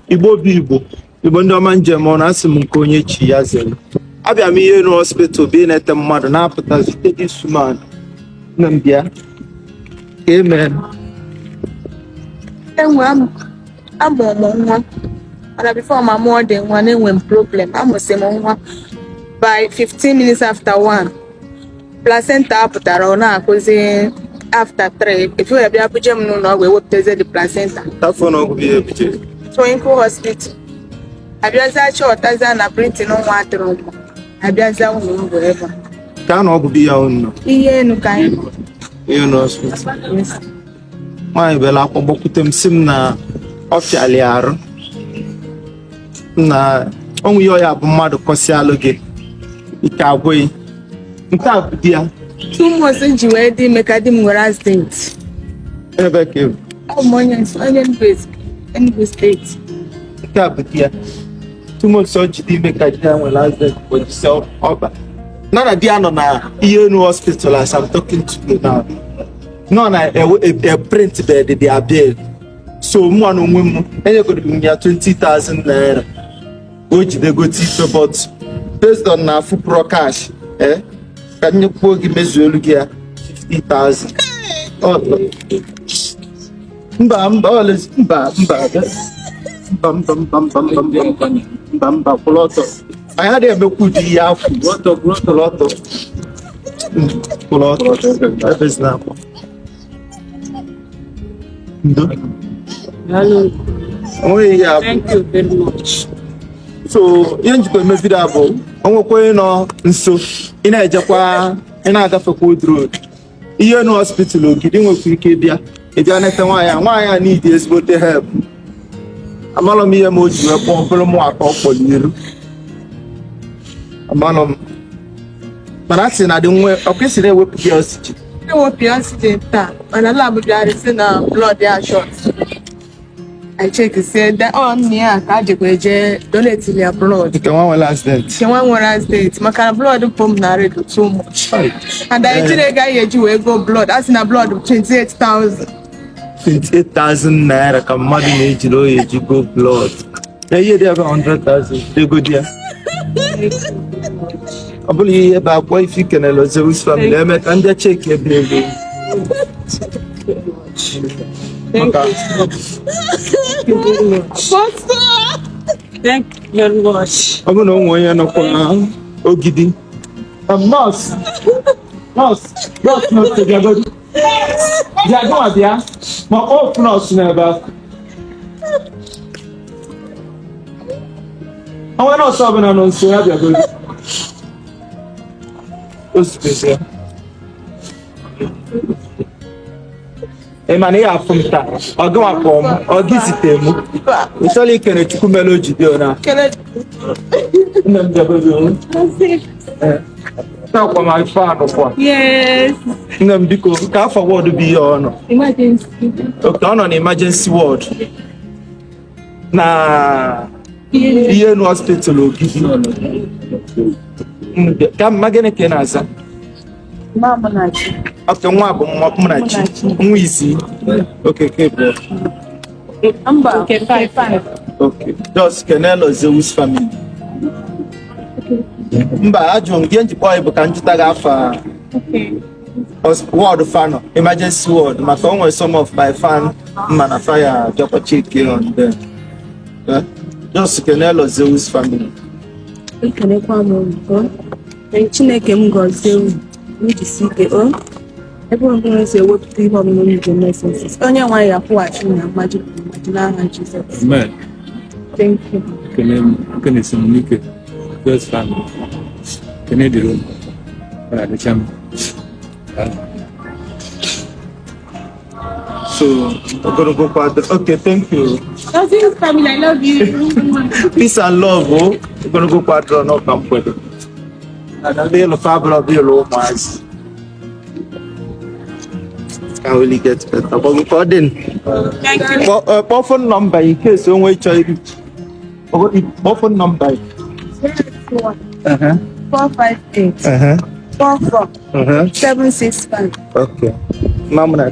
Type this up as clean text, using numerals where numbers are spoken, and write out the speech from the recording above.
Igbo Bibo. Igbo ndị ọma njem ọ na-asị m nke onye chi ya zere. Abịa m ihe n'hospital bụ ịnete mmadụ na-apụta zute this woman na mbịa. Amen. I'm nwa. And before my mother, one when problem, I'm nwa. By 15 minutes after 1, placenta apụtara cause after 3. If you have Abuja, no, we will test the placenta. That phone will be Abuja. So in hospital. Abiaza short as an printing on water. Abiaza wherever. Can all be your own. No kind. You know, Yes. My bella Bokutem Simna Ofialiar. Na only your mother Cosialoge. Ikaway. Nkab dear. 2 months into wedding, make a dim whereas things. Never came. Oh, money is onion based. Any state. Nkab dear. 2 months so you make a jam when last day for yourself. None of the Anna, you know, hospital as I'm talking to you now. None a print bed, they are bed. So, one woman, and you could be near 20,000 naira. Which they go to, but based on our full pro cash, can you go give me 50,000? Oh, I had a good year. Lot of. That is now. Hello. Oh, yeah. Thank you very much. So, you can make it up. I'm going on so in a Japan and I got a good road. You know, hospital, getting a quick idea. If you understand why I need this, but they help. I'm all me a moji, a problem more for you. But I said I don't wear a case there with curiosity. I will be accident, and I love the blood they are short. I check and said that on me, I can't donate to their blood. You can one last date. Can one last date? My kind of blood pump narrated so much. And I actually got you go blood. That's in a blood of 28,000. 28,000 naira. Come, mother, you go blood. Now you have 100,000. They go there. I believe about wife you can lose ZEUS family. I met and check your baby. Thank you very much. Thank you very much. I'm going to know you're not going to Ogidi. Nurse, not together. They are going there. My old nurse never. I want to solve an announcement. So have you good? Emane afumta ogwa pom ogisitemu isoli kene chukumelo jideona Can na mjabozo na kwa my fan kwa Yes. na mbiko ka forward bi ono Emergency. okay on emergency ward na here no hospital ogidi kam magene kenaza Mama Nachi. okay nwa bụ Mmunachi nwa isi okay kebo Okay, 5. okay just kenelo ZEUS family mba ajụ nge njikwa ibu ka njụta gị afa ward fan emergency ward maka onwe some of my fan mma na fire jọkwa chike on them just kenelo ZEUS family Ekenekwa m Chineke m gọzie unu n'ijisi ike ebe ọbụla si ewepụta ihe ọmụmụ njem mesensis onye nwaanyị akwụghachi na mmadụ n'aha Jizọs. Amen. Thank you. Kene Simonike, ZEUS family. Kene Dalunu, the chairman. so we're gonna go part okay thank you ZEUS family, I love you. peace and love we're gonna go part no come for it and then the fabula be low mass can really get better but we call in Thank you. phone number in case you want to reach phone number 458 44 765. okay Mama